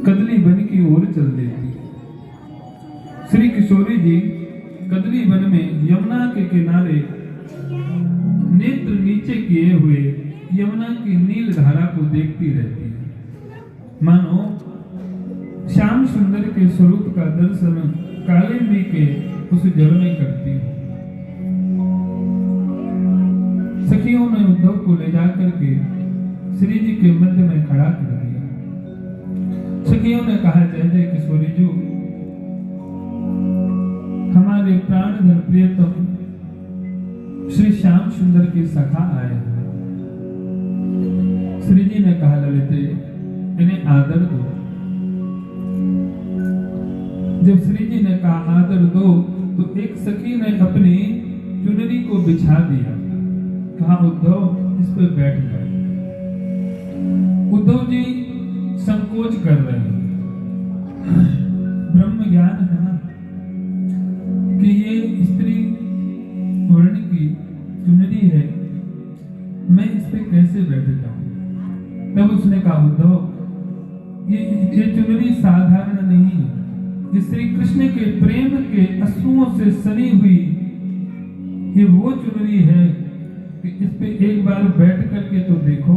कदली one की ओर चल देती। श्री किशोरी जी कदली वन में यमुना के किनारे नेत्र नीचे किए हुए यमुना की नील धारा को देखती रहती है, मानो श्याम सुंदर के स्वरूप का दर्शन कालिंदी के उस जल में करती है। सखियों ने उद्धव को ले जाकर के श्री जी के मध्य में खड़ा कर दिया। सखियों ने कहा, जय जय किशोरी जी, हमारे प्राणधन प्रियतम श्री श्याम सुंदर के सखा आए हैं। श्री जी ने कहा, ललिते इन्हें आदर दो। जब श्री जी ने कहा आदर दो, तो एक सखी ने अपनी चुनरी को बिछा दिया, कहा उद्धव इस पे बैठ जाए। उद्धव जी संकोच कर रहे हैं। ब्रह्म ज्ञान है ना कि ये स्त्री वर्ण की चुनरी है, मैं इस पे कैसे बैठ जाऊं। तब उसने कहा उद्धव ये चुनरी साधारण नहीं है, ये श्री कृष्ण के प्रेम के अश्रुओं से सनी हुई ये वो चुनरी है कि इस पे एक बार बैठ करके तो देखो।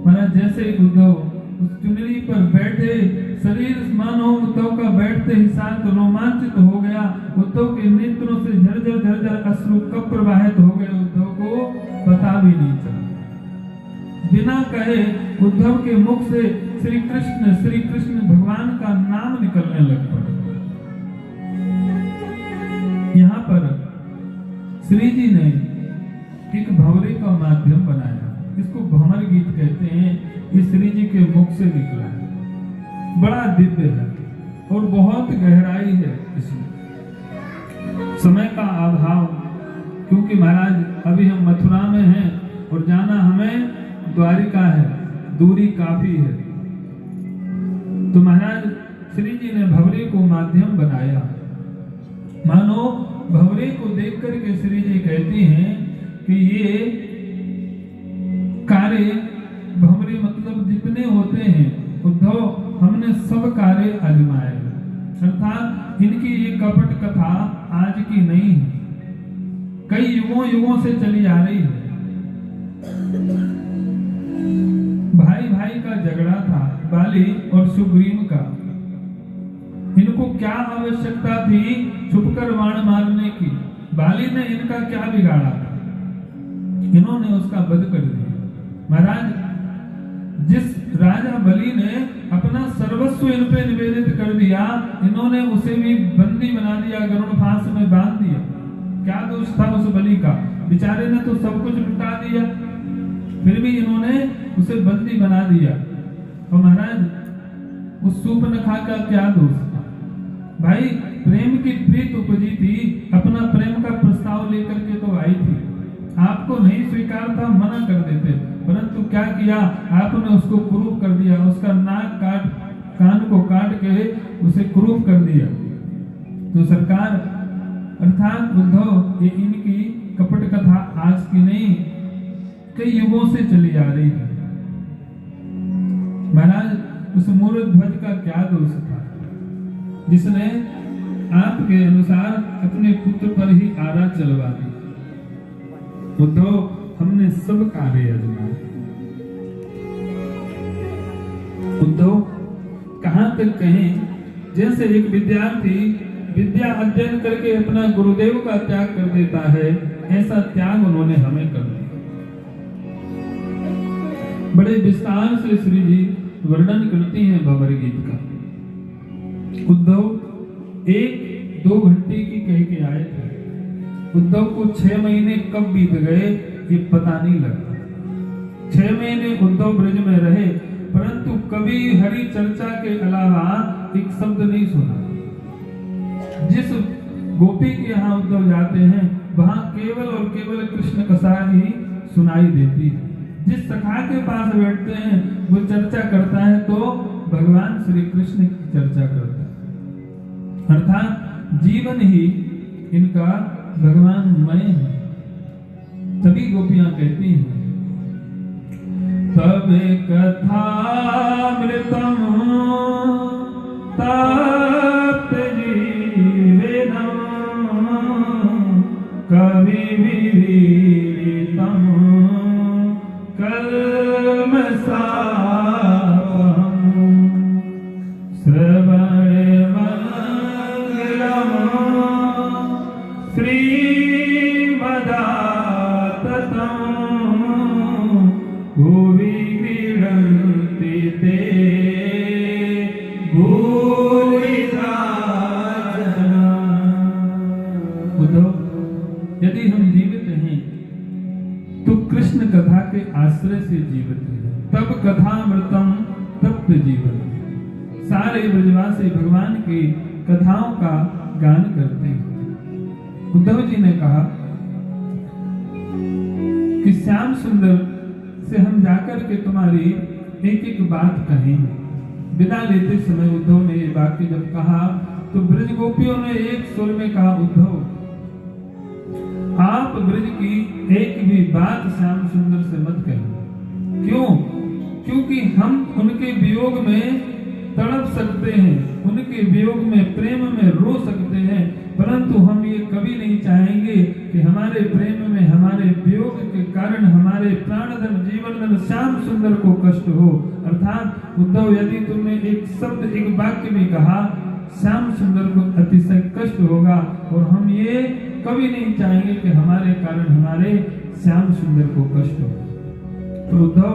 महाराज जैसे उद्धव उस चुनरी पर बैठे, शरीर मानो उद्धव का बैठते ही साथ रोमांचित हो गया। उद्धव के नेत्रों से झरझर झरझर अश्रु कब प्रवाहित हो गए, उद्धव को पता भी नहीं चला। बिना कहे उद्धव के मुख से श्री कृष्ण भगवान का नाम निकलने लग पड़ा। यहाँ पर श्री जी ने एक भंवरे का माध्यम बनाया, इसको भंवर गीत कहते हैं। ये श्री जी के मुख से निकला है, बड़ा दिव्य है और बहुत गहराई है इसमें। समय का अभाव, क्योंकि महाराज अभी हम मथुरा में हैं और जाना हमें द्वारिका है, दूरी काफी है। तो महाराज श्री जी ने भंवरे को माध्यम बनाया। मानो भंवरे को देख करके श्री जी कहती हैं कि ये कार्य भंवरे मतलब जितने होते हैं उद्धव, हमने सब कार्य आजमाए, अर्थात इनकी ये कपट कथा आज की नहीं है, कई युगों से चली आ रही है। भाई भाई का झगड़ा था, बाली और सुग्रीव का। इनको क्या आवश्यकता थी छुपकर बाण मारने की? बाली ने इनका क्या बिगाड़ा था? इन्होंने उसका वध कर दिया। महाराज जिस राजा बलि ने अपना सर्वस्व इन पे निवेदित कर दिया, इन्होंने उसे भी बंदी बना दिया, गरुड़ फांस में बांध दिया। क्या दोष था उस बलि का? बेचारे ने तो सब कुछ लुटा दिया, फिर भी इन्होंने उसे बंदी बना दिया। और महाराज उस सूर्पनखा का क्या दोष था? भाई प्रेम की प्रीत उपजी थी, अपना प्रेम का प्रस्ताव लेकर के तो आई थी, आपको नहीं स्वीकार था, मना कर देते, परंतु क्या किया आपने? उसको कुरूप कर दिया, उसका नाक काट, कान को काट के उसे कुरूप कर दिया। तो सरकार अर्थात उद्धव, ये इनकी कपट कथा आज की नहीं, कई युगों से चली आ रही है। महाराज उस मूर्ध्वज का क्या दोष था जिसने आपके अनुसार अपने पुत्र पर ही आरा चलवा दी? उद्धव हमने सब कार्य आजमाए। उद्धव कहां तक कहें, जैसे एक विद्यार्थी विद्या अध्ययन करके अपना गुरुदेव का त्याग कर देता है, ऐसा त्याग उन्होंने हमें कर दिया। बड़े विस्तार से श्री जी वर्णन करती हैं भंवर गीत का। उद्धव 1-2 घंटे की कह के आए थे। उद्धव को 6 महीने कब बीत गए ये पता नहीं लगा। 6 महीने उद्धव ब्रज में रहे, परंतु कभी हरि चर्चा के अलावा एक शब्द नहीं सुना। जिस गोपी के यहाँ उद्धव जाते हैं वहां केवल और केवल कृष्ण कथा ही सुनाई देती है। जिस सखा के पास बैठते हैं वो चर्चा करता है तो भगवान श्री कृष्ण की चर्चा करता है, अर्थात जीवन ही इनका भगवान मय है। सभी गोपियां कहती हैं। तब कथामृतम तप्त जीवेनम कवि विरीडितम कल्मषापहम् श्रवण मंगलम श्रीमदाततम् भुवि विरन्ति ते भूरिदा जना। उद्धव, यदि हम जीवित हैं तो कृष्ण कथा के आश्रय से जीवित हैं। तब कथामृतम तप्त जीवन। सारे ब्रजवासी भगवान की कथाओं का गान करते हैं। उद्धव जी ने कहा कि श्याम सुंदर से हम जाकर के तुम्हारी एक एक बात कहेंगे। विदा लेते समय उद्धव ने ये वाक्य जब कहा तो ब्रज गोपियों ने एक सुर में कहा, उद्धव आप ब्रज की एक भी बात श्याम सुंदर से मत कहें। क्यों? क्योंकि हम उनके वियोग में तड़प सकते हैं, उनके वियोग में प्रेम में रो सकते हैं, परंतु हम ये कभी नहीं चाहेंगे कि हमारे प्रेम में हमारे वियोग के कारण हमारे प्राणधन जीवनधन श्याम सुंदर को कष्ट हो। अर्थात उद्धव, यदि तुमने एक शब्द एक वाक्य में कहा श्याम सुंदर को अतिशय कष्ट होगा और हम ये कभी नहीं चाहेंगे कि हमारे कारण हमारे श्याम सुंदर को कष्ट हो। तो उद्धव,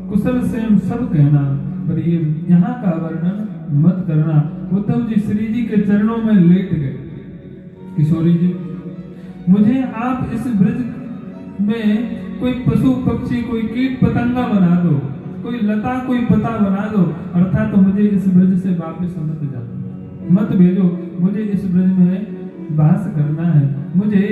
कुशल सेम सब कहना, पर ये यहाँ का वर्णन मत करना। उद्धव जी श्री जी के चरणों में लेट गए। किशोरी जी, मुझे आप इस ब्रज में कोई पशु पक्षी, कोई कीट पतंगा बना दो, कोई लता कोई पता बना दो, अर्थात तो मुझे इस ब्रज से वापस मत जाना, मत भेजो। मुझे इस ब्रज में वास करना है, मुझे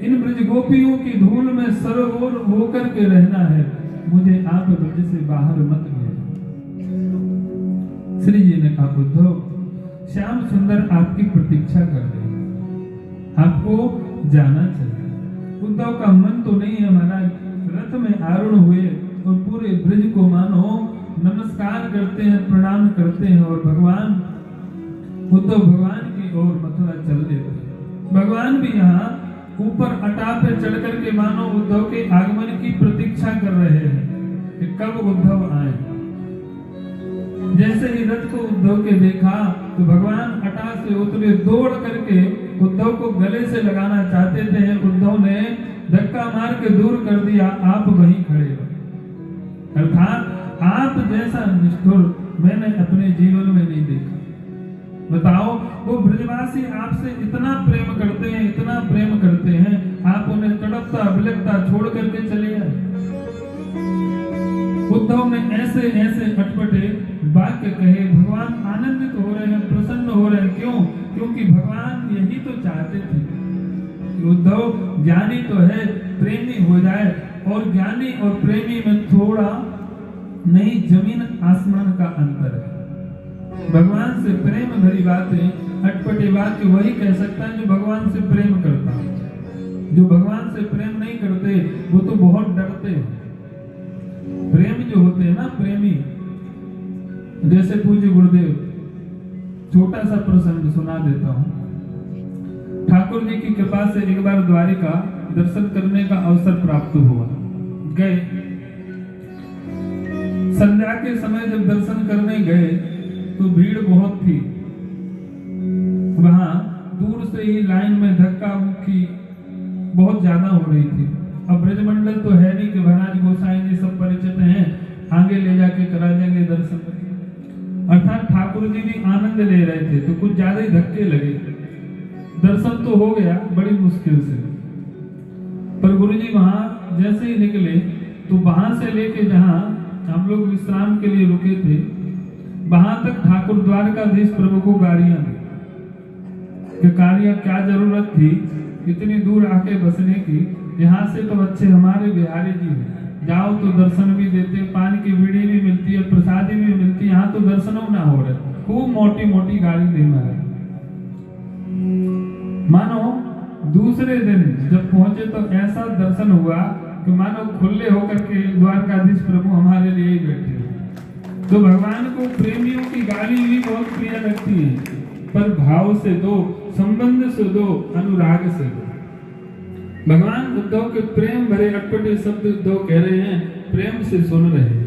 इन ब्रज गोपियों की धूल में सरोवर होकर के रहना है, मुझे आप ब्रज से बाहर मत भेजो। श्री जी ने कहा, उद्धव श्याम सुंदर आपकी प्रतीक्षा कर रहे हैं, आपको जाना चाहिए। उद्धव का मन तो नहीं है महाराज, रथ में आरूढ़ हुए और पूरे ब्रज को मानो नमस्कार करते हैं, प्रणाम करते हैं और भगवान उद्धव भगवान की ओर मथुरा चल देते हैं। भगवान भी यहाँ ऊपर अटा पे चढ़ करके मानो उद्धव के आगमन की प्रतीक्षा कर रहे हैं कि कब उद्धव आए। जैसे ही रथ को उद्धव के देखा तो भगवान अटा से उतरे, दौड़ करके उद्धव को गले से लगाना चाहते थे। उद्धव ने धक्का मार के दूर कर दिया, आप वहीं खड़े हो। अर्थात आप जैसा निष्ठुर मैंने अपने जीवन में नहीं देखा। बताओ, वो ब्रजवासी आपसे इतना प्रेम करते हैं, इतना प्रेम करते हैं, आप उन्हें तड़पता बिलखता छोड़ करके चले आए। उद्धव ने ऐसे ऐसे अटपटे वाक्य कहे। भगवान आनंदित हो रहे हैं, प्रसन्न हो रहे हैं। क्यों? क्योंकि भगवान यही तो चाहते थे कि उद्धव ज्ञानी तो है, प्रेमी हो जाए। और ज्ञानी और प्रेमी में थोड़ा नहीं, जमीन आसमान का अंतर है। भगवान से प्रेम भरी बातें, अटपटे वाक्य वही कह सकता है जो भगवान से प्रेम करता है। जो भगवान से प्रेम नहीं करते वो तो बहुत डरते हैं। प्रेम जो होते हैं ना, प्रेमी, जैसे पूज्य गुरुदेव, छोटा सा प्रसंग सुना देता हूँ। ठाकुर जी की कृपा से एक बार द्वारिका दर्शन करने का अवसर प्राप्त हुआ। गए, संध्या के समय जब दर्शन करने गए तो भीड़ बहुत थी। वहां दूर से ही लाइन में धक्का मुक्की बहुत ज्यादा हो रही थी। अब ब्रजमंडल तो है नहीं कि महाराज गोसाई जी सब परिचित हैं, आगे ले जाके करा देंगे दर्शन। अर्थात ठाकुर जी भी आनंद ले रहे थे तो कुछ ज्यादा ही धक्के लगे। दर्शन तो हो गया बड़ी मुश्किल से, पर गुरु जी वहां जैसे ही निकले तो वहां से लेके जहां हम लोग विश्राम के लिए रुके थे, वहां तक ठाकुर द्वारकाधीश प्रभु को गालियां दी कि कार्य क्या जरूरत थी इतनी दूर आके बसने की। यहाँ से तो अच्छे हमारे बिहारी जी हैं, जाओ तो दर्शन भी देते, पानी की बीड़ी भी मिलती है, प्रसादी भी मिलती है, यहाँ तो दर्शनों ना हो रहे। खूब मोटी मोटी गाली दे मारे। मानो दूसरे दिन जब पहुंचे तो ऐसा दर्शन हुआ कि मानो खुले होकर के द्वारकाधीश प्रभु हमारे लिए ही बैठे हो। तो भगवान को प्रेमियों की गाली भी बहुत प्रिय लगती है, पर भाव से दो, संबंध से दो, अनुराग से दो। भगवान उद्धव के प्रेम भरे अटपटे शब्द उद्धव कह रहे हैं, प्रेम से सुन रहे हैं।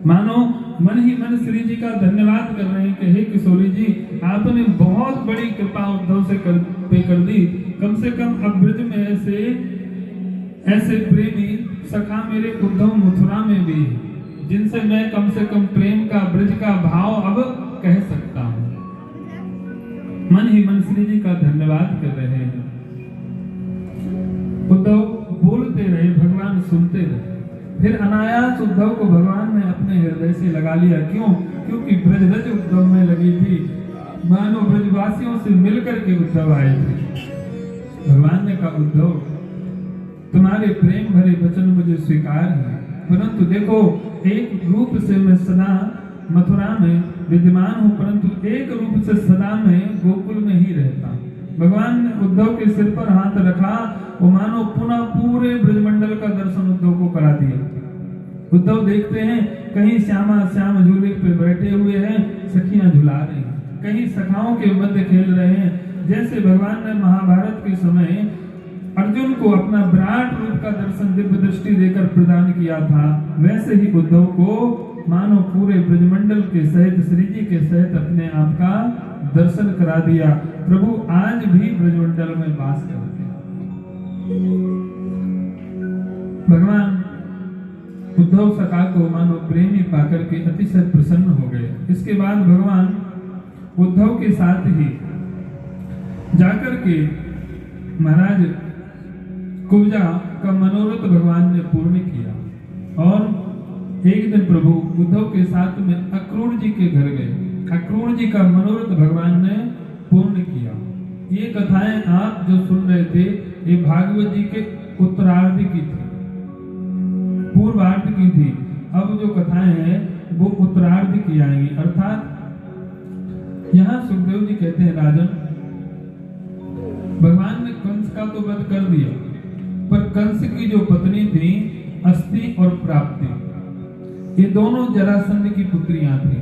मानो मन ही मन श्री जी का धन्यवाद कर रहे हैं कि हे किशोरी जी, आपने बहुत बड़ी कृपा उद्धव से कर दी। कम से कम अब ब्रज में ऐसे प्रेमी सखा मेरे उद्धव मथुरा में भी है, जिनसे मैं कम से कम प्रेम का, ब्रज का भाव अब कह सकता हूं। मन ही मन श्री जी का धन्यवाद कर रहे हैं। उद्धव बोलते रहे, भगवान सुनते रहे। फिर अनायास उद्धव को भगवान ने अपने हृदय से लगा लिया। क्यों? क्योंकि ब्रजरज उद्धव में लगी थी, मानो ब्रजवासियों से मिलकर के उद्धव आए थे। भगवान ने कहा, उद्धव तुम्हारे प्रेम भरे वचन मुझे स्वीकार है, परंतु देखो एक रूप से मैं सदा मथुरा में विद्यमान हूँ, परंतु एक रूप से सदा मैं गोकुल में ही रहता हूँ। भगवान ने उद्धव के सिर पर हाथ रखा, वो मानो पुनः पूरे ब्रजमंडल का दर्शन उद्धव को करा दिया। उद्धव देखते हैं कहीं श्याम झूले पे बैठे हुए हैं, सखियां झुला रही हैं, कहीं सखाओं के मध्य खेल रहे हैं। जैसे भगवान ने महाभारत के समय अर्जुन को अपना विराट रूप का दर्शन दिव्य दृष्टि देकर प्रदान किया था, वैसे ही उद्धव को मानो पूरे ब्रजमंडल के सहित, श्री जी के सहित अपने आप का दर्शन करा दिया। प्रभु आज भी ब्रजमंडल में वास करते हैं। भगवान उद्धव सखा को मानो प्रेमी पाकर के अतिशय प्रसन्न हो गए। इसके बाद भगवान उद्धव के साथ ही जाकर के महाराज कुब्जा का मनोरथ भगवान ने पूर्ण किया। और एक दिन प्रभु उद्धव के साथ में अक्रूर जी के घर गए। अक्रूर जी का मनोरथ भगवान ने पूर्ण किया। ये कथाएं आप जो सुन रहे थे, ये भागवत जी के उत्तरार्ध की थी, पूर्वार्ध की थी। अब जो कथाएं हैं वो उत्तरार्ध की आएंगी। अर्थात यहाँ सुखदेव जी कहते हैं, राजन भगवान ने कंस का तो वध कर दिया, पर कंस की जो पत्नी थी अस्ति और प्राप्ति, ये दोनों जरासंध की पुत्रियां थी।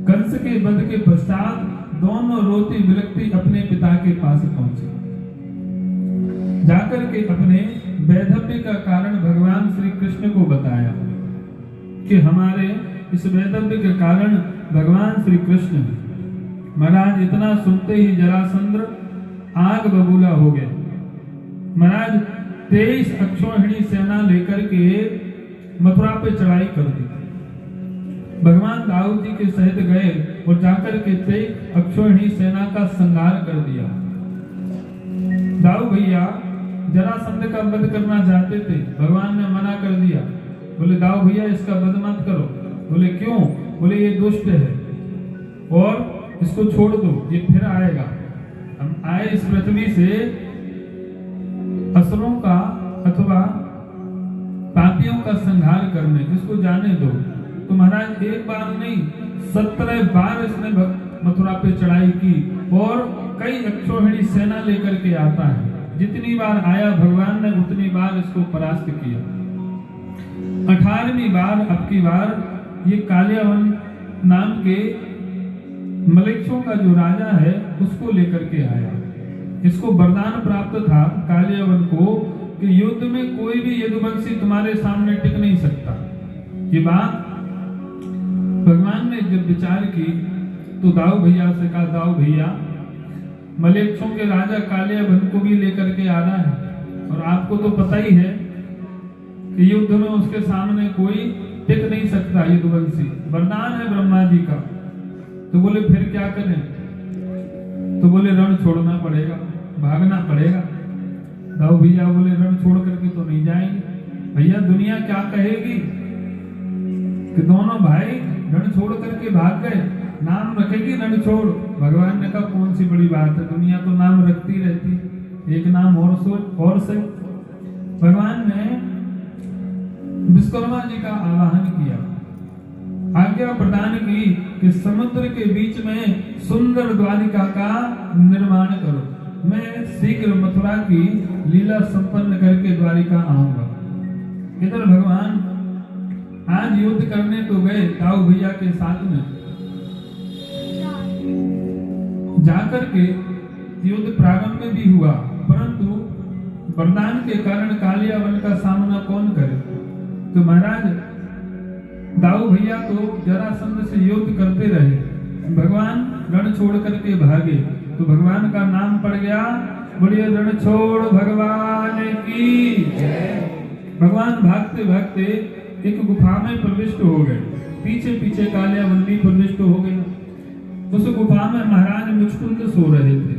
कंस के वध के पश्चात दोनों रोती बिलखती अपने पिता के पास पहुंची। जाकर के अपने वैधव्य का कारण भगवान श्री कृष्ण को बताया कि हमारे इस वैधव्य के कारण भगवान श्री कृष्ण, महाराज इतना सुनते ही जरासंध आग बबूला हो गया। महाराज 23 अक्षौहिणी सेना लेकर के मथुरा पे चढ़ाई कर दी। भगवान दाऊद जी के सहित गए और जाकर के 23 अक्षौहिणी सेना का संहार कर दिया। दाऊ भैया जरासंध का वध करना चाहते थे, भगवान ने मना कर दिया। बोले दाऊ भैया इसका वध मत करो। बोले क्यों? बोले ये दुष्ट है और इसको छोड़ दो, ये फिर आएगा। हम आए इस पृथ्वी से असुरों का अथवा पापियों का संहार करने, इसको जाने दो। तो महाराज एक बार नहीं 17 बार इसने मथुरा पे चढ़ाई की और कई अक्षौहिणी सेना लेकर के आता है। जितनी बार आया भगवान ने उतनी बार इसको परास्त किया। 18वीं बार अब की बार ये कालियावन नाम के मलेच्छों का जो राजा है उसको लेकर के आया। इसको वरदान प्राप्त था कालियावन को कि युद्ध में कोई भी यदुवंशी तुम्हारे सामने टिक नहीं सकता। ये बात भगवान ने जब विचार की तो दाऊ भैया से कहा, दाऊ भैया मलेच्छों के राजा कालियावन को भी लेकर के आ रहा है और आपको तो पता ही है कि युद्ध में उसके सामने कोई टिक नहीं सकता यदुवंशी, वरदान है ब्रह्मा जी का। तो बोले फिर क्या करें? तो बोले रण छोड़ना पड़ेगा, भागना पड़ेगा। दाऊ भैया बोले रण छोड़ करके तो नहीं जाएंगे भैया, दुनिया क्या कहेगी कि दोनों भाई रण छोड़ करके भाग गए, नाम रखेगी रण छोड़। भगवान ने कहा कौन सी बड़ी बात है, दुनिया तो नाम रखती रहती, एक नाम और से। भगवान ने विश्वकर्मा जी का आवाहन किया, आज्ञा प्रदान की कि समुद्र के बीच में सुंदर द्वारिका का निर्माण करो। मैं शीघ्र मथुरा की लीला संपन्न करके द्वारिका आऊंगा। इधर भगवान आज युद्ध करने तो गए ताऊ भैया के साथ में, जाकर के युद्ध प्रारंभ में भी हुआ, परंतु वरदान के कारण कालिया वन का सामना कौन करे। तो महाराज दाऊ भैया तो जरासंध से युद्ध करते रहे, भगवान रण छोड़ करके भागे, तो भगवान का नाम पड़ गया, बोलिए रण छोड़ भगवान की। भगवान भागते भागते एक गुफा में प्रविष्ट हो गए, पीछे पीछे कालिया वन भी प्रविष्ट हो गए। उस गुफा में महाराज मुचकुंद सो रहे थे।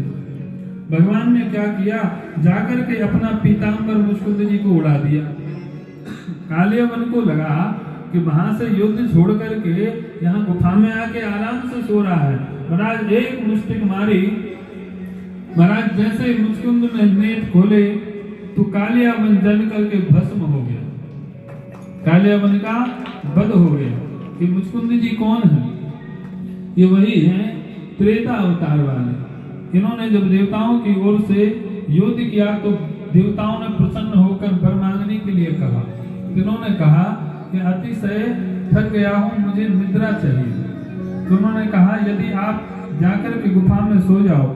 भगवान ने क्या किया, जाकर के अपना पीतांबर मुचकुंद जी को उड़ा दिया। कालिया वन को लगा कि वहां से युद्ध छोड़ करके यहाँ गुफा में आके आराम से सो रहा है। महाराज एक मुष्टिक मारी, महाराज जैसे मुचकुंद ने नेत्र खोले तो कालिया वन जल करके भस्म हो गया। कालिया वन का वध हो गया। कि मुचकुंद जी कौन है? ये वही है त्रेता अवतार वाले। इन्होंने जब देवताओं की ओर से युद्ध किया तो देवताओं ने प्रसन्न होकर वर मांगने के लिए कहा। इन्होंने कहा कि अतिशय थक गया हूं, मुझे निद्रा चाहिए। तो उन्होंने कहा यदि आप जाकर के गुफा में सो जाओ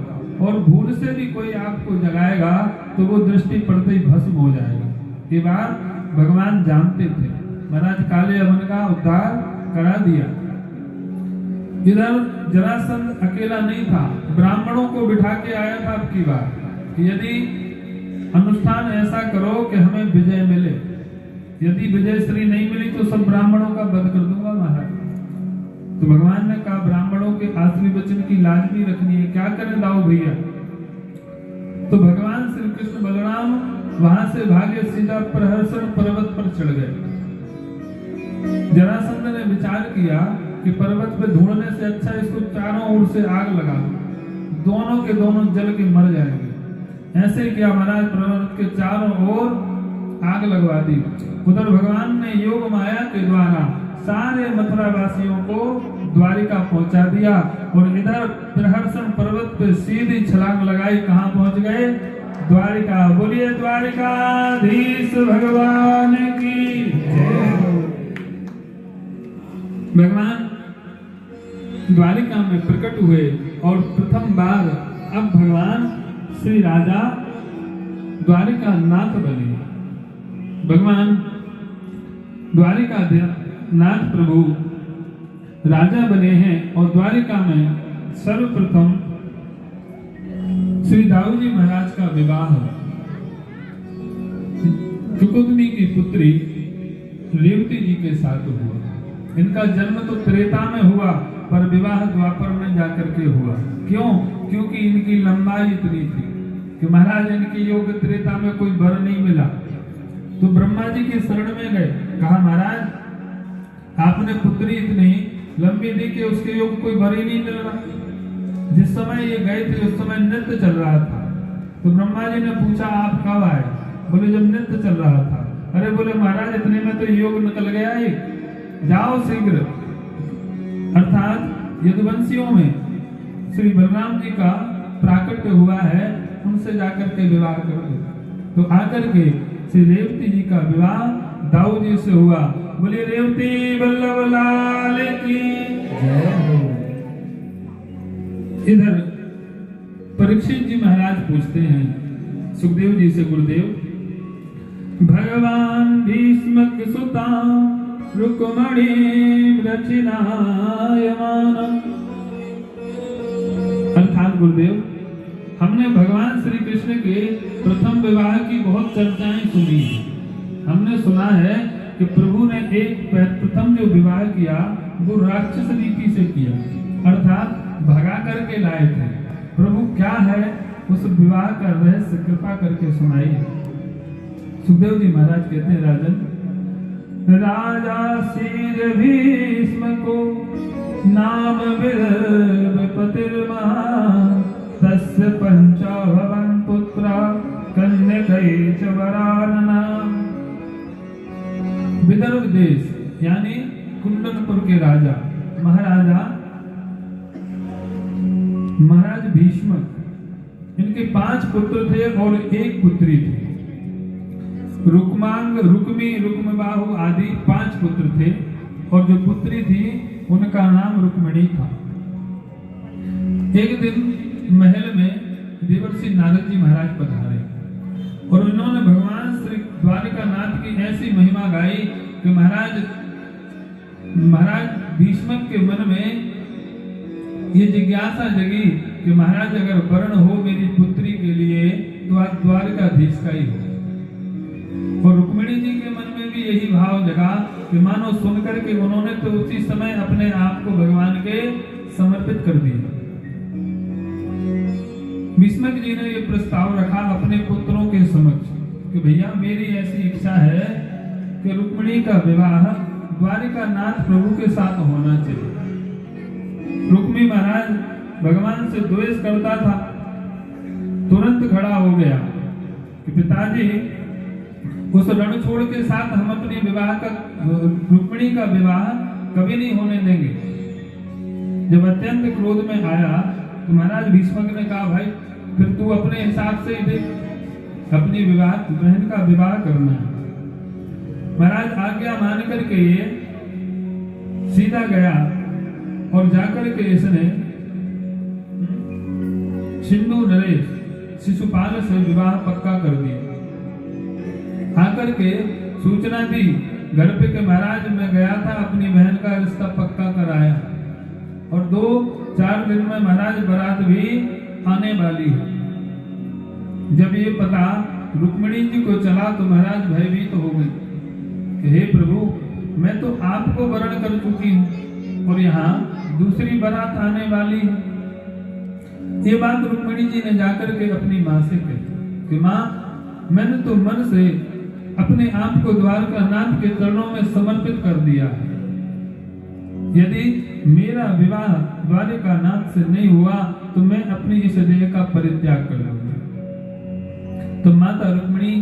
और भूल से भी कोई आपको जगाएगा तो वो दृष्टि पड़ते ही भस्म हो जाएगा। ये बात भगवान जानते थे। महाराज कालिया वन का उद्धार करा दिया। इधर जरासंध अकेला नहीं था, ब्राह्मणों को बिठा के आया था अब की बार कि यदि अनुष्ठान ऐसा करो कि हमें विजय मिले, यदि विजय श्री नहीं मिली तो सब ब्राह्मणों का वध कर दूंगा महाराज। तो भगवान ने कहा ब्राह्मणों के आश्री वचन की लाज भी रखनी है, क्या करें दाऊ भैया। तो भगवान श्री कृष्ण बलराम वहां से भागे, सीधा प्रहर्षण पर्वत पर चढ़ गए। जरासंध ने विचार किया कि पर्वत पे ढूंढने से अच्छा इसको चारों ओर से आग लगा दो, दोनों के दोनों जल के मर जाएंगे। ऐसे किया महाराज, पर्वत के चारों ओर आग लगवा दी। उधर भगवान ने योग माया के द्वारा सारे मथुरा वासियों को द्वारिका पहुंचा दिया और इधर प्रहर्षण पर्वत पे सीधी छलांग लगाई। कहां पहुंच गए? द्वारिका। बोलिए द्वारिकाधीश भगवान की जय। भगवान द्वारिका में प्रकट हुए और प्रथम बार अब भगवान श्री राजा द्वारिका नाथ बने। भगवान द्वारिका नाथ प्रभु राजा बने हैं और द्वारिका में सर्वप्रथम श्री दाऊ जी महाराज का विवाह कुकुदमी की पुत्री रेवती जी के साथ हुआ। इनका जन्म तो त्रेता में हुआ पर विवाह द्वापर में जाकर के हुआ। क्यों? क्योंकि इनकी लंबाई इतनी थी कि महाराज इनके योग त्रेता में कोई वर नहीं मिला। तो ब्रह्मा जी के शरण में गए, कहा महाराज आपने पुत्री इतनी लंबी दी कि उसके योग कोई वर ही नहीं मिल रहा। जिस समय ये गए थे उस समय नृत्य चल रहा था। तो ब्रह्मा जी ने पूछा आप कब आए? बोले जब नृत्य चल रहा था। अरे बोले महाराज इतने में तो योग निकल गया ही, जाओ शीघ्र। अर्थात यदुवंशियों में श्री बलराम जी का प्राकट्य हुआ है, उनसे जाकर के विवाह कर दो। तो आकर के श्री रेवती जी का विवाह दाऊ जी से हुआ। बोलिए रेवती वल्लभ लाल की जय हो। इधर परीक्षित जी महाराज पूछते हैं सुखदेव जी से, गुरुदेव भगवान भीष्मक सुता रुक्मणी रचनायमान। अर्थात गुरुदेव हमने भगवान श्री कृष्ण के प्रथम विवाह की बहुत चर्चाएं सुनी। हमने सुना है कि प्रभु ने एक प्रथम जो विवाह किया वो राक्षस रीति से किया, अर्थात भगा करके लाए थे। प्रभु क्या है उस विवाह का रहस्य कृपा करके सुनाइए। सुखदेव जी महाराज कहते हैं राजन, राजा शीर भीष्म को नाम विपतिर्महा तस्य पंचाभवन पुत्रा कन्यकै च वरानना। विदर्भ देश यानी कुंडनपुर के राजा महाराज भीष्म इनके 5 पुत्र थे और 1 पुत्री थी। रुक्मांग, रुक्मी, रुक्मबाहु आदि 5 पुत्र थे और जो पुत्री थी उनका नाम रुक्मिणी था। एक दिन महल में देवर्षि नारद जी महाराज पधारे और उन्होंने भगवान श्री द्वारिकानाथ की ऐसी महिमा गाई कि महाराज भीष्मक के मन में ये जिज्ञासा जगी कि महाराज अगर वर्ण हो मेरी पुत्री के लिए तो आज द्वारकाधीश का ही हो। और रुक्मिणी जी के मन में भी यही भाव जगा कि मानो सुनकर के उन्होंने तो उसी समय अपने आप को भगवान के समर्पित कर दिया। भीष्मक जी ने ये प्रस्ताव रखा अपने पुत्रों के समक्ष कि भैया मेरी ऐसी इच्छा है कि रुक्मिणी का विवाह द्वारिकानाथ प्रभु के साथ होना चाहिए। रुक्मी महाराज भगवान से द्वेष करता था, तुरंत खड़ा हो गया कि पिताजी उस रणछोड़ के साथ हम अपनी रुक्मिणी का विवाह कभी नहीं होने देंगे। जब अत्यंत क्रोध में आया तो महाराज भीष्मक ने कहा भाई फिर तू अपने हिसाब से ही देख, अपनी बहन का विवाह करना है। महाराज आज्ञा मान करके ये सीधा गया और जाकर के इसने सिंधु नरेश शिशुपाल से विवाह पक्का कर दिया। आकर के सूचना दी घर पे के महाराज मैं गया था अपनी बहन का रिश्ता पक्का कराया और 2-4 दिन में महाराज बारात भी आने वाली है। जब ये पता रुक्मिणी जी को चला तो महाराज भयभीत हो गई कि हे प्रभु मैं तो आपको वरण कर चुकी हूँ और यहाँ दूसरी बारात आने वाली है। ये बात रुक्मिणी जी ने जाकर के अपनी माँ से कही कि माँ मैंने तो मन से अपने आप को द्वारकानाथ के चरणों में समर्पित कर दिया है। यदि मेरा विवाह द्वारिकानाथ से नहीं हुआ तो मैं अपनी इस देह का परित्याग कर लूंगी। तो माता रुक्मिणी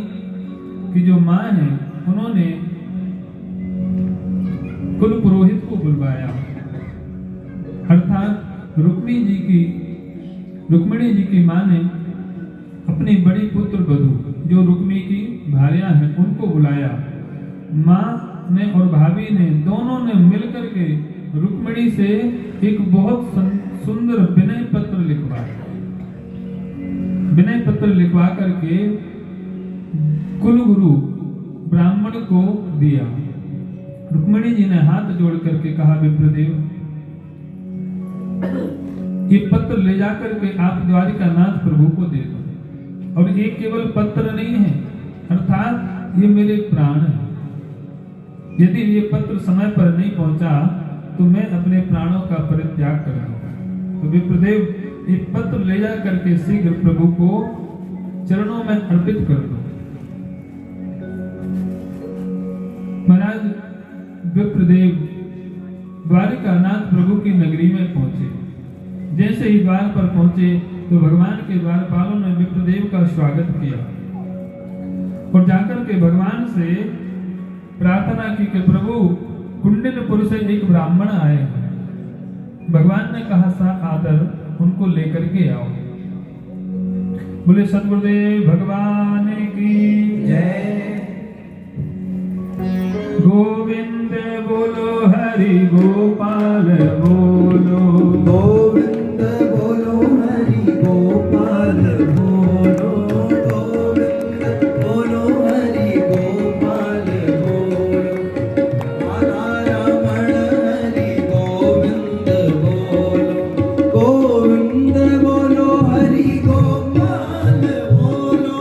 की जो माँ है उन्होंने कुल पुरोहित को बुलवाया, अर्थात रुक्मिणी जी की माँ ने अपनी बड़ी पुत्र वधू जो रुक्मी की भार्या है उनको बुलाया। माँ ने और भाभी ने दोनों ने मिलकर के रुक्मिणी से एक बहुत सुंदर विनय पत्र लिखवाया। विनय पत्र लिखवा करके कुलगुरु ब्राह्मण को दिया। रुक्मिणी जी ने हाथ जोड़ करके कहा विप्रदेव ये पत्र ले जाकर के आप द्वारिकानाथ प्रभु को दे दो। और ये केवल पत्र नहीं है, अर्थात ये मेरे प्राण है। यदि ये पत्र समय पर नहीं पहुंचा तो मैं अपने प्राणों का परित्याग कर दूंगा। तो विप्रदेव ये पत्र ले जा करके शीघ्र प्रभु को चरणों में अर्पित कर दो। महाराज विप्रदेव द्वारिकानाथ प्रभु की नगरी में पहुंचे। जैसे ही द्वार पर पहुंचे तो भगवान के द्वारपालों ने विप्रदेव का स्वागत किया और जाकर के भगवान से प्रार्थना की कि प्रभु कुंडिनपुर से एक ब्राह्मण आए हैं। भगवान ने कहा सा आदर उनको लेकर के आओ। बोले सद्गुरुदेव भगवान की जय। गोविंद बोलो हरि गोपाल बोलो, गोविंद बोलो हरि गोपाल बोलो, गोविंद बोलो हरि गोपाल बोलो, राधा रमण हरि गोविंद बोलो, गोविंद बोलो हरि गोपाल बोलो,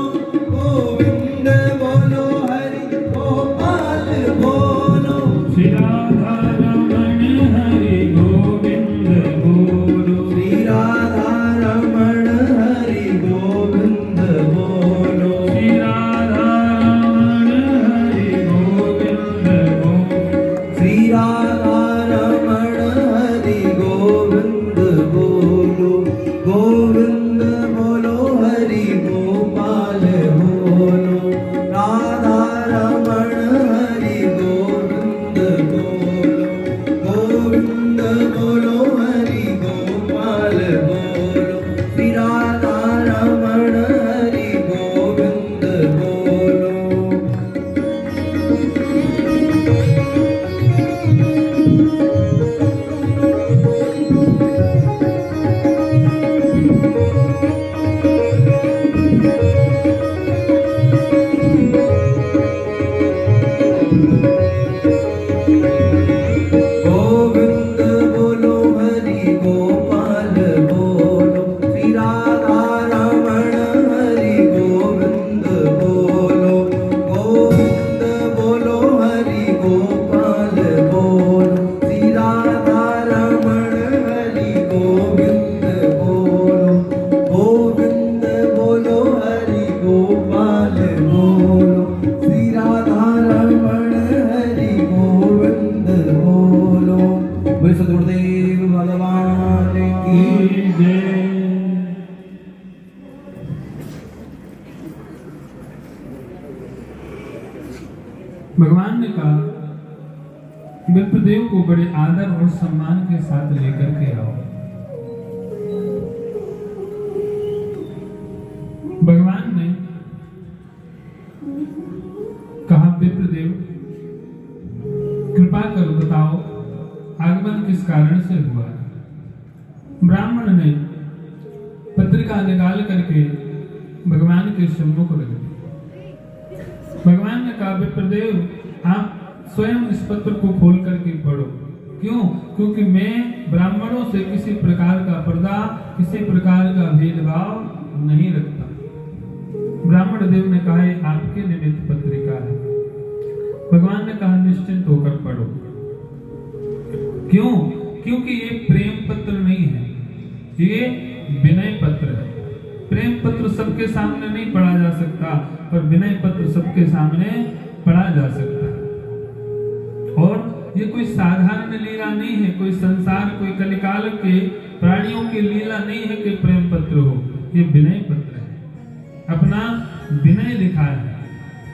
गोविंद बोलो हरि गोपाल बोलो, श्री राधा रमण हरि गोविंद बोलो। बोले सद्गुरुदेव भगवान की जय। भगवान ने कहा विप्रदेव को बड़े आदर और सम्मान के साथ लेकर के आओ। भगवान ने कहा विप्रदेव कृपा कर बताओ आगमन किस कारण से हुआ। ब्राह्मण ने पत्रिका निकाल करके भगवान के सम्मुख रख दी। भगवान ने कहा विप्रदेव आप स्वयं इस पत्र को खोल करके पढ़ो। क्यों? क्योंकि मैं ब्राह्मणों से किसी प्रकार का पर्दा, किसी प्रकार का भेदभाव नहीं रखता। ब्राह्मण देव ने कहा ये आपके निमित्त पत्रिका है। भगवान ने कहा निश्चिंत होकर पढ़ो। क्यों? क्योंकि ये प्रेम पत्र नहीं है, ये विनय पत्र है। प्रेम पत्र सबके सामने नहीं पढ़ा जा सकता, पर विनय पत्र सबके सामने पढ़ा जा सकता है। और ये कोई साधारण लीला नहीं है, कोई संसार, कोई कलिकाल के प्राणियों की लीला नहीं है कि प्रेम पत्र हो। ये विनय पत्र है, अपना विनय लिखा है।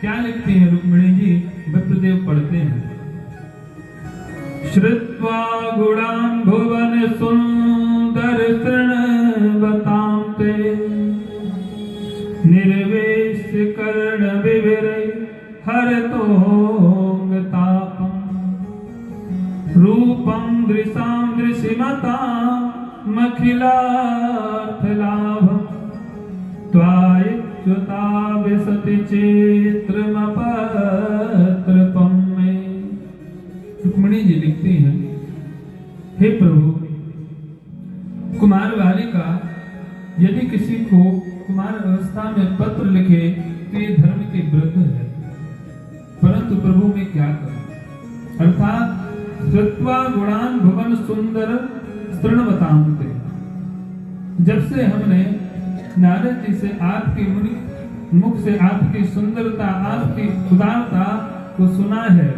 क्या लिखते हैं रुक्मिणी जी? विप्रदेव पढ़ते हैं श्रुत्वा गुणान् भुवन सुंदर तृणवतां ते निर्वेश कर्ण विविरै हरतोऽङ्गतापम् रूपं दृशां दृशिमताम् अखिलार्थलाभम् त्वायच्युता विशति चेत्रमपत्रपम् मे। रुक्मिणी जी लिखती हैं हे प्रभु, कुमार बालिका यदि किसी को कुमार अवस्था में पत्र लिखे तो ये धर्म के विरुद्ध है, परंतु प्रभु मैं क्या करूं? अर्थात श्रुत्वा गुणान् भुवन सुंदर तृणवतांते, जब से हमने नारद जी से आपके मुख से आपकी सुंदरता, आपकी उदारता को सुना है,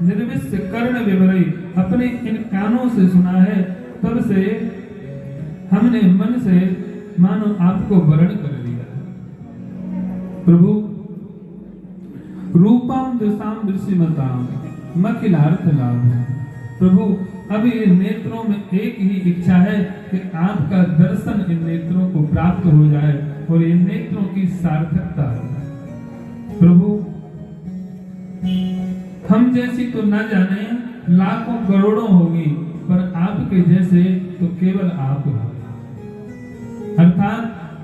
निर्विश्य कर्ण विवरई, अपने इन कानों से सुना है, तब से हमने मन से मानो आपको वर्ण कर लिया। प्रभु रूपम दृशाम दृश्यमताम मखिलार्थ लाभ। प्रभु अभी इन नेत्रों में एक ही इच्छा है कि आपका दर्शन इन नेत्रों को प्राप्त हो जाए और इन नेत्रों की सार्थकता हो जाए। प्रभु हम जैसी तो न जाने लाखों करोड़ों होगी, पर आपके जैसे तो केवल आप हो। अर्थात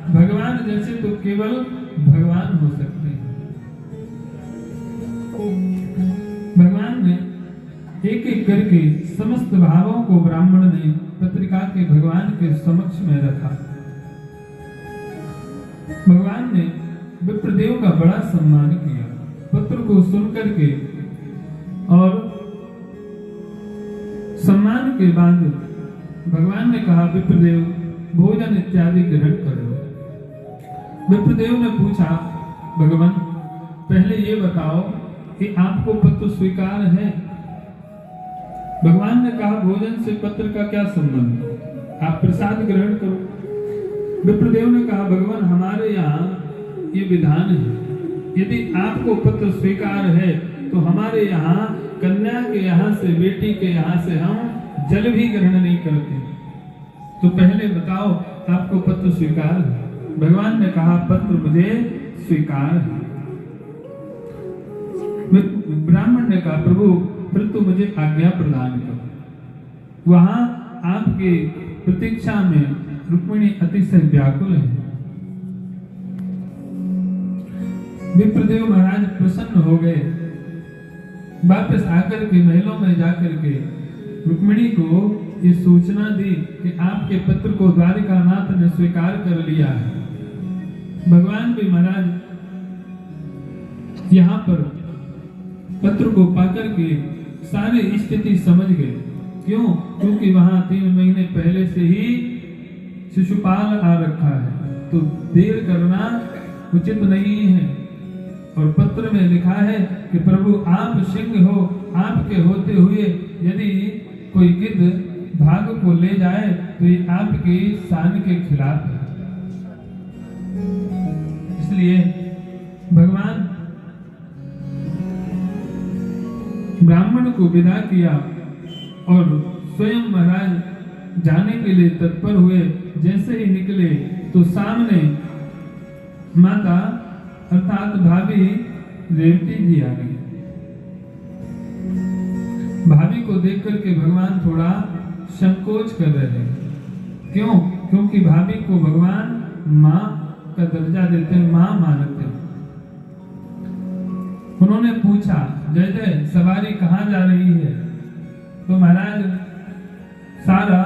भगवान जैसे तो केवल भगवान हो सकते हैं। भगवान ने एक एक करके समस्त भावों को ब्राह्मण ने पत्रिका के भगवान के समक्ष में रखा। भगवान ने विप्रदेव का बड़ा सम्मान किया। पत्र को सुनकर के और सम्मान के बाद भगवान ने कहा विप्रदेव भोजन इत्यादि ग्रहण करो। विप्रदेव ने पूछा भगवान पहले ये बताओ कि आपको पत्र स्वीकार है? भगवान ने कहा भोजन से पत्र का क्या संबंध, आप प्रसाद ग्रहण करो। विप्रदेव ने कहा भगवान हमारे यहाँ ये विधान है, यदि आपको पत्र स्वीकार है तो हमारे यहाँ कन्या के यहाँ से, बेटी के यहाँ से हम जल भी ग्रहण नहीं करते, तो पहले बताओ आपको पत्र स्वीकार है? भगवान ने कहा पत्र मुझे स्वीकार है। ब्राह्मण ने कहा प्रभु फिर तो मुझे आज्ञा प्रदान करो। वहां आपके प्रतीक्षा में रुक्मिणी अतिशय व्याकुल है। विप्रदेव महाराज प्रसन्न हो गए, वापस आकर के महलों में जाकर के रुक्मिणी को ये सूचना दी कि आपके पत्र को द्वारिकानाथ ने स्वीकार कर लिया है। भगवान भी महाराज यहाँ पर पत्र को पाकर के सारी स्थिति समझ गए। क्यों? क्योंकि वहां 3 महीने पहले से ही शिशुपाल आ रखा है, तो देर करना उचित नहीं है। और पत्र में लिखा है कि प्रभु आप सिंह हो, आपके होते हुए यदि कोई गिद्ध भाग को ले जाए तो ये आपकी शान के खिलाफ है। इसलिए भगवान ब्राह्मण को विदा किया और स्वयं महाराज जाने के लिए तत्पर हुए। जैसे ही निकले तो सामने माता अर्थात भाभी रेवती जी आ गई। भाभी को देख करके भगवान थोड़ा संकोच कर रहे हैं। क्यों? क्योंकि भाभी को भगवान माँ का दर्जा देते हैं, माँ मानते हैं। उन्होंने पूछा, जय जय सवारी कहाँ जा रही है? तो महाराज सारा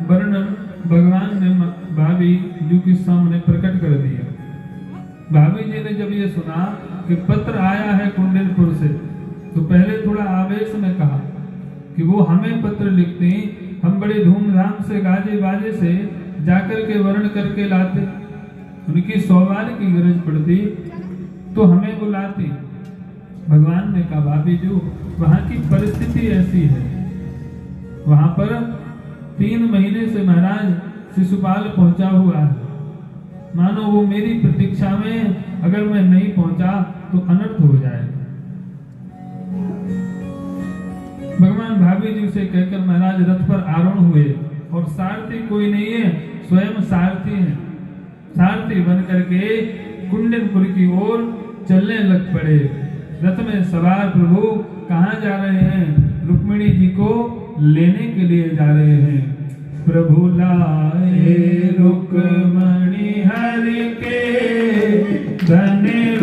वर्णन भगवान ने भाभी जी के सामने प्रकट कर दिया। भाभी जी ने जब ये सुना कि पत्र आया है कुंडलपुर से, तो पहले थोड़ा आवेश में कहा कि वो हमें पत्र लिखते, हम बड़े धूमधाम से गाजे बाजे से जाकर के वर्ण करके लाते, उनकी सौभाग्य की गरज पड़ती तो हमें बुलाती। भगवान ने कहा, भाभी जो वहां की परिस्थिति ऐसी है, वहां पर 3 महीने से महाराज शिशुपाल पहुंचा हुआ है। मानो वो मेरी प्रतीक्षा में अगर मैं नहीं पहुंचा तो अनर्थ हो जाएगा। भगवान भाभी जी से कहकर महाराज रथ पर आरूढ़ हुए और सारथी कोई नहीं है, स्वयं सारथी हैं। सारथी बन करके कुंडलपुर की ओर चलने लग पड़े। रथ में सवार प्रभु कहाँ जा रहे हैं? रुक्मिणी जी को लेने के लिए जा रहे हैं। प्रभु लाए रुक्मिणी हरि के धन्य